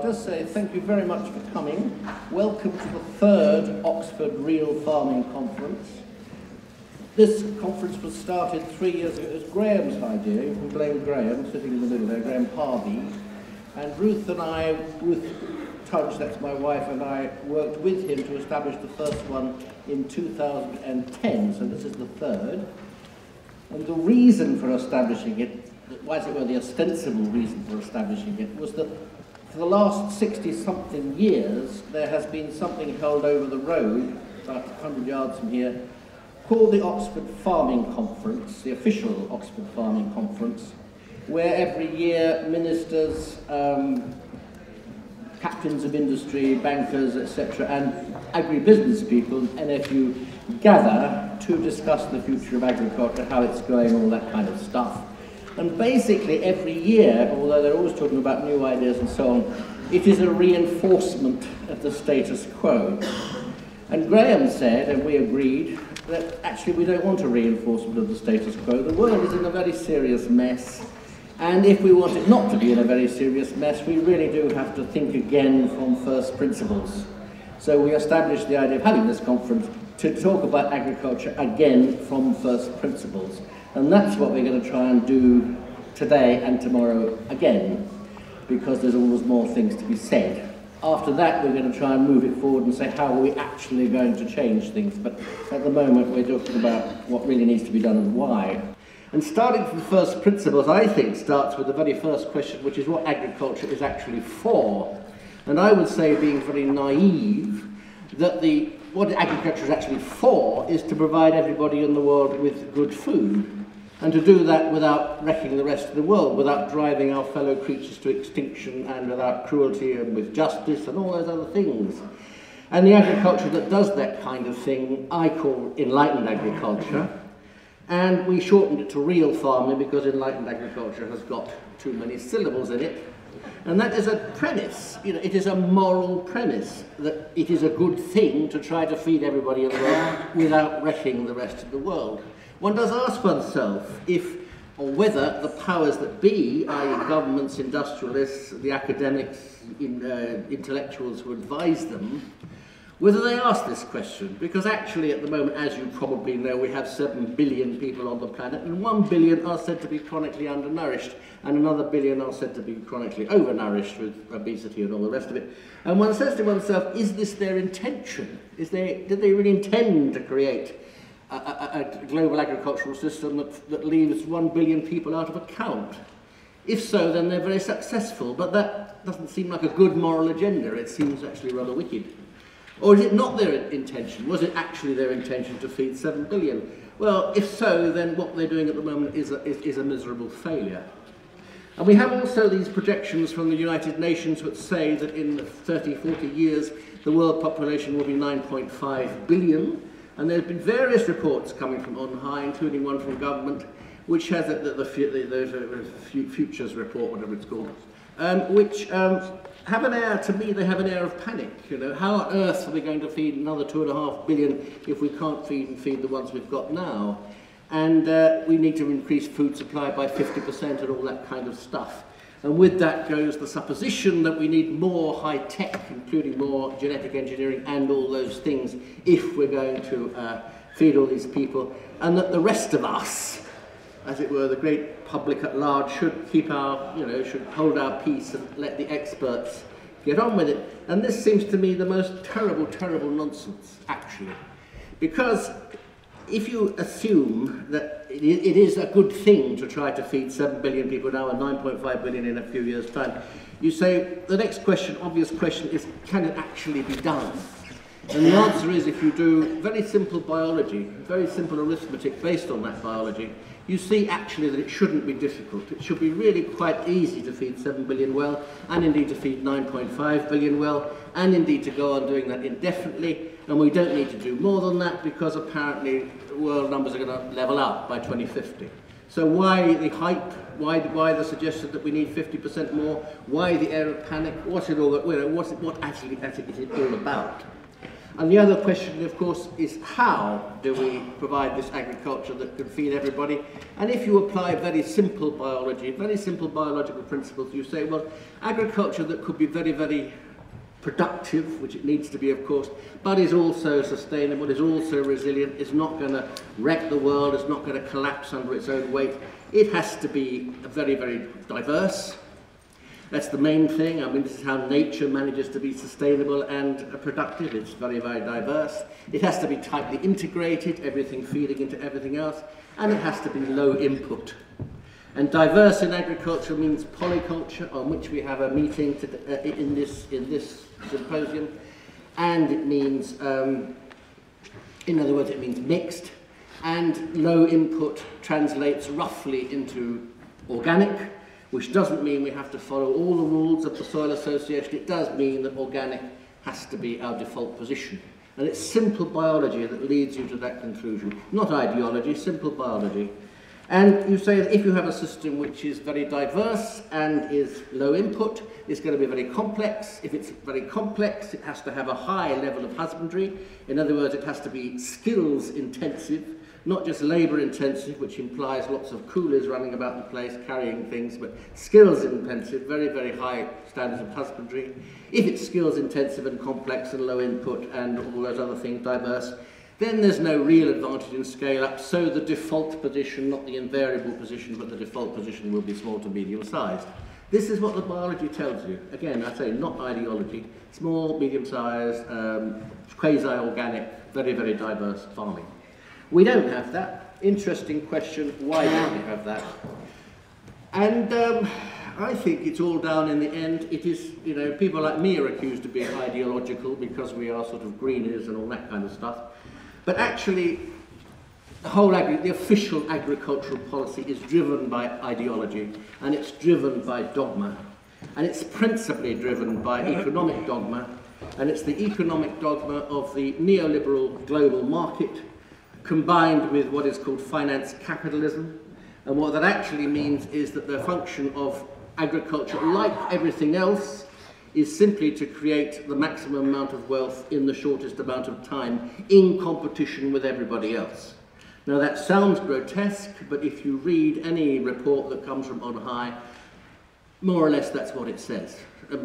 just say thank you very much for coming. Welcome to the third Oxford Real Farming Conference. This conference was started 3 years ago. It was Graham's idea. You can blame Graham, sitting in the middle there, Graham Harvey. And Ruth Tudge, that's my wife, and I worked with him to establish the first one in 2010, so this is the third. And the reason for establishing it, as it were, the ostensible reason for establishing it, was that for the last 60-something years, there has been something held over the road, about 100 yards from here, called the Oxford Farming Conference, the official Oxford Farming Conference, where every year ministers, captains of industry, bankers, etc., and agribusiness people, NFU, gather to discuss the future of agriculture, how it's going, all that kind of stuff. And basically every year, although they're always talking about new ideas and so on, it is a reinforcement of the status quo. And Graham said, and we agreed, that actually we don't want a reinforcement of the status quo. The world is in a very serious mess. And if we want it not to be in a very serious mess, we really do have to think again from first principles. So we established the idea of having this conference to talk about agriculture again from first principles. And that's what we're going to try and do today and tomorrow again, because there's always more things to be said. After that, we're going to try and move it forward and say how are we actually going to change things. But at the moment, we're talking about what really needs to be done and why. And starting from first principles, I think, starts with the very first question, which is what agriculture is actually for. And I would say, being very naive, that what agriculture is actually for is to provide everybody in the world with good food. And to do that without wrecking the rest of the world, without driving our fellow creatures to extinction, and without cruelty, and with justice, and all those other things. And the agriculture that does that kind of thing, I call enlightened agriculture. And we shortened it to real farming because enlightened agriculture has got too many syllables in it. And that is a premise, it is a moral premise that it is a good thing to try to feed everybody in the world without wrecking the rest of the world. One does ask oneself if or whether the powers that be, i.e. governments, industrialists, the academics, intellectuals who advise them, whether they ask this question, because actually at the moment, as you probably know, we have 7 billion people on the planet, and 1 billion are said to be chronically undernourished, and another billion are said to be chronically overnourished with obesity and all the rest of it. And one says to oneself, is this their intention? Did they really intend to create a global agricultural system that leaves 1 billion people out of account? If so, then they're very successful, but that doesn't seem like a good moral agenda. It seems actually rather wicked. Or is it not their intention? Was it actually their intention to feed 7 billion? Well, if so, then what they're doing at the moment is a miserable failure. And we have also these projections from the United Nations which say that in 30, 40 years, the world population will be 9.5 billion. And there have been various reports coming from on high, including one from government, which has the futures report, whatever it's called, which have an air, to me, they have an air of panic. How on earth are we going to feed another 2.5 billion if we can't feed the ones we've got now? And we need to increase food supply by 50% and all that kind of stuff. And with that goes the supposition that we need more high tech, including more genetic engineering and all those things, if we're going to feed all these people, and that the rest of us, as it were, the great public at large, should keep our, should hold our peace and let the experts get on with it. And this seems to me the most terrible, terrible nonsense, actually. Because if you assume that it is a good thing to try to feed 7 billion people now and 9.5 billion in a few years' time, you say the next question, obvious question, is can it actually be done? And the answer is, if you do very simple biology, very simple arithmetic based on that biology, you see actually that it shouldn't be difficult. It should be really quite easy to feed 7 billion well, and indeed to feed 9.5 billion well, and indeed to go on doing that indefinitely. And we don't need to do more than that because apparently world numbers are going to level out by 2050. So why the hype? Why the suggestion that we need 50% more? Why the air of panic? What's it all? What actually is it all about? And the other question, of course, is how do we provide this agriculture that can feed everybody? And if you apply very simple biology, very simple biological principles, you say, well, agriculture that could be very, very productive, which it needs to be, of course, but is also sustainable, is also resilient, is not going to wreck the world, is not going to collapse under its own weight. It has to be very, very diverse. That's the main thing. I mean, this is how nature manages to be sustainable and productive. It's very, very diverse. It has to be tightly integrated, everything feeding into everything else, and it has to be low input. And diverse in agriculture means polyculture, on which we have a meeting in this symposium, and it means, in other words, it means mixed, and low input translates roughly into organic, which doesn't mean we have to follow all the rules of the Soil Association. It does mean that organic has to be our default position. And it's simple biology that leads you to that conclusion, not ideology, simple biology. And you say that if you have a system which is very diverse and is low input, it's going to be very complex. If it's very complex, it has to have a high level of husbandry. In other words, it has to be skills intensive, not just labour intensive, which implies lots of coolies running about the place carrying things, but skills intensive, very, very high standards of husbandry. If it's skills intensive and complex and low input and all those other things, diverse, then there's no real advantage in scale up, so the default position, not the invariable position, but the default position will be small to medium sized. This is what the biology tells you. Again, I say not ideology, small, medium sized, quasi-organic, very, very diverse farming. We don't have that. Interesting question, why don't we have that? And I think it's all down in the end. It is, you know, people like me are accused of being ideological because we are sort of greenies and all that kind of stuff. But actually, the official agricultural policy is driven by ideology, and it's driven by dogma. And it's principally driven by economic dogma, and it's the economic dogma of the neoliberal global market combined with what is called finance capitalism. And what that actually means is that the function of agriculture, like everything else, is simply to create the maximum amount of wealth in the shortest amount of time in competition with everybody else. Now that sounds grotesque, but if you read any report that comes from on high, more or less that's what it says.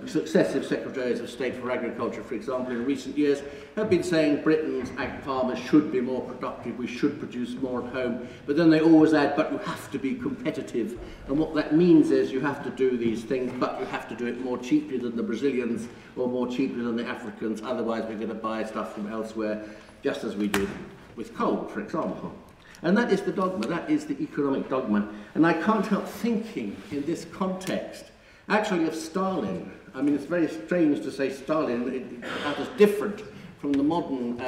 Successive Secretaries of State for Agriculture, for example, in recent years have been saying Britain's ag farmers should be more productive, we should produce more at home, but then they always add, but you have to be competitive. And what that means is you have to do these things, but you have to do it more cheaply than the Brazilians or more cheaply than the Africans, otherwise we're going to buy stuff from elsewhere, just as we did with coal, for example. And that is the dogma, that is the economic dogma. And I can't help thinking in this context actually of Stalin. I mean, it's very strange to say Stalin, that is different from the modern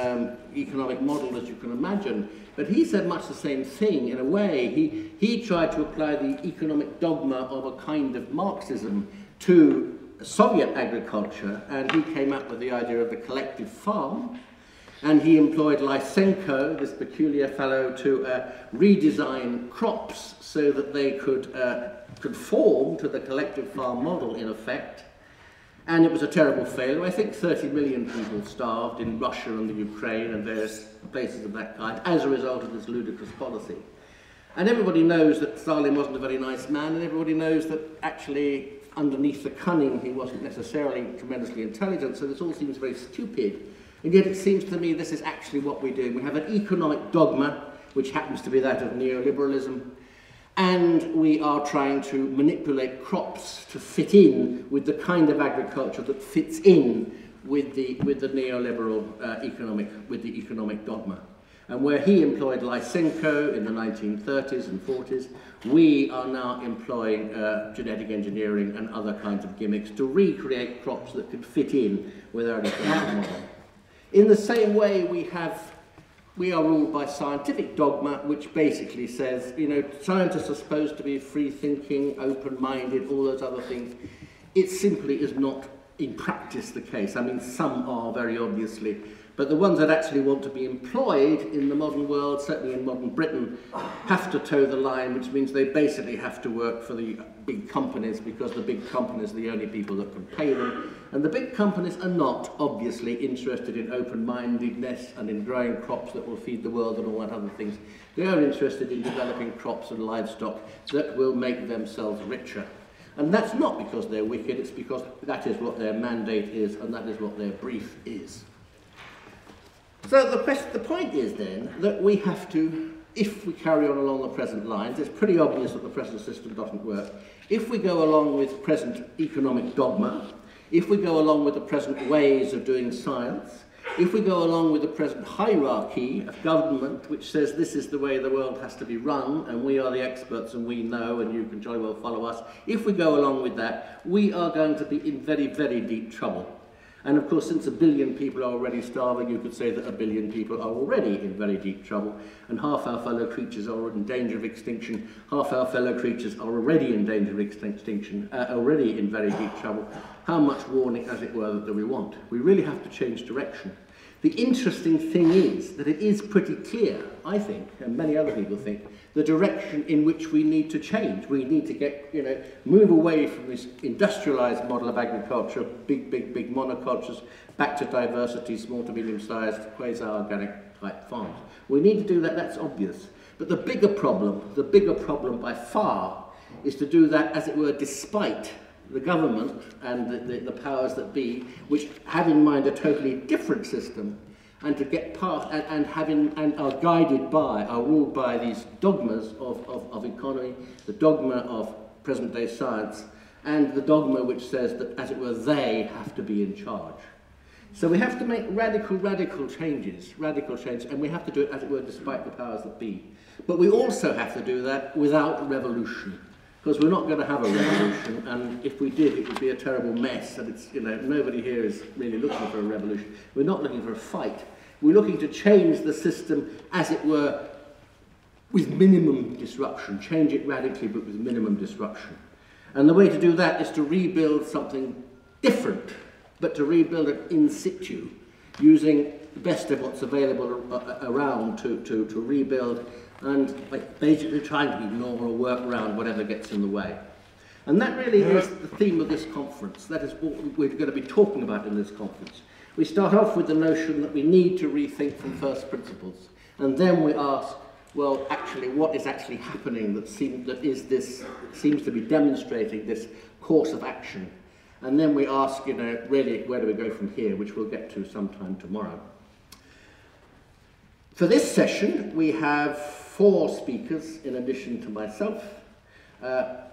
economic model as you can imagine, but he said much the same thing in a way. He tried to apply the economic dogma of a kind of Marxism to Soviet agriculture, and he came up with the idea of the collective farm, and he employed Lysenko, this peculiar fellow, to redesign crops so that they could conform to the collective farm model, in effect. And it was a terrible failure. I think 30 million people starved in Russia and the Ukraine and various places of that kind as a result of this ludicrous policy. And everybody knows that Stalin wasn't a very nice man, and everybody knows that actually underneath the cunning he wasn't necessarily tremendously intelligent, so this all seems very stupid. And yet it seems to me this is actually what we're doing. We have an economic dogma, which happens to be that of neoliberalism, and we are trying to manipulate crops to fit in with the kind of agriculture that fits in with the neoliberal economic dogma. And where he employed Lysenko in the 1930s and 40s, we are now employing genetic engineering and other kinds of gimmicks to recreate crops that could fit in with our economic model. In the same way, we are ruled by scientific dogma, which basically says, you know, scientists are supposed to be free-thinking, open-minded, all those other things. It simply is not, in practice, the case. I mean, some are very obviously, But the ones that actually want to be employed in the modern world, certainly in modern Britain, have to toe the line, which means they basically have to work for the big companies, because the big companies are the only people that can pay them. And the big companies are not, obviously, interested in open-mindedness and in growing crops that will feed the world and all that other things. They are interested in developing crops and livestock that will make themselves richer. And that's not because they're wicked, it's because that is what their mandate is and that is what their brief is. So the point is then that we have to, if we carry on along the present lines, it's pretty obvious that the present system doesn't work. If we go along with present economic dogma, if we go along with the present ways of doing science, if we go along with the present hierarchy of government, which says this is the way the world has to be run, and we are the experts and we know and you can jolly well follow us, if we go along with that, we are going to be in very, very deep trouble. And of course, since 1 billion people are already starving, you could say that 1 billion people are already in very deep trouble, and half our fellow creatures are in danger of extinction, half our fellow creatures are already in danger of extinction, already in very deep trouble. How much warning, as it were, do we want? We really have to change direction. The interesting thing is that it is pretty clear, I think, and many other people think, the direction in which we need to change. We need to get, move away from this industrialised model of agriculture, big monocultures, back to diversity, small to medium-sized, quasi-organic type farms. We need to do that, that's obvious. But the bigger problem by far, is to do that, as it were, despite the government and the powers that be, which have in mind a totally different system, and to get past and are guided by, are ruled by these dogmas of economy, the dogma of present-day science, and the dogma which says that, as it were, they have to be in charge. So we have to make radical changes, and we have to do it, as it were, despite the powers that be. But we also have to do that without revolution. Because we're not going to have a revolution, and if we did, it would be a terrible mess, and it's, nobody here is really looking for a revolution. We're not looking for a fight. We're looking to change the system, as it were, with minimum disruption. Change it radically, but with minimum disruption. And the way to do that is to rebuild something different, but to rebuild it in situ, using the best of what's available around to rebuild, and basically trying to ignore or work around whatever gets in the way. And that really is the theme of this conference. That is what we're going to be talking about in this conference. We start off with the notion that we need to rethink from first principles, and then we ask, well, actually, what is actually happening that seems to be demonstrating this course of action? And then we ask, really, where do we go from here, which we'll get to sometime tomorrow. For this session, we have 4 speakers in addition to myself.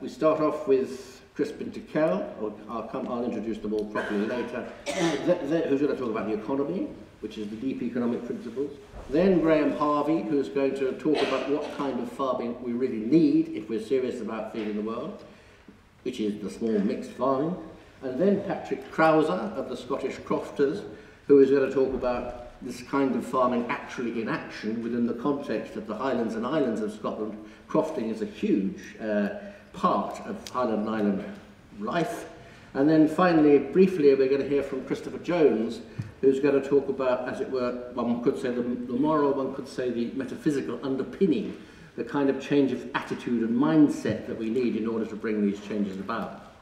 We start off with Crispin Tickell. I'll introduce them all properly later. Who's going to talk about the economy, which is the deep economic principles. Then Graham Harvey, who's going to talk about what kind of farming we really need if we're serious about feeding the world, which is the small mixed farming. And then Patrick Crowser of the Scottish Crofters, who is going to talk about this kind of farming actually in action within the context of the Highlands and Islands of Scotland. Crofting is a huge part of Highland and Island life. And then finally, briefly, we're going to hear from Christopher Jones, who's going to talk about, as it were, one could say the moral, one could say the metaphysical underpinning, the kind of change of attitude and mindset that we need in order to bring these changes about.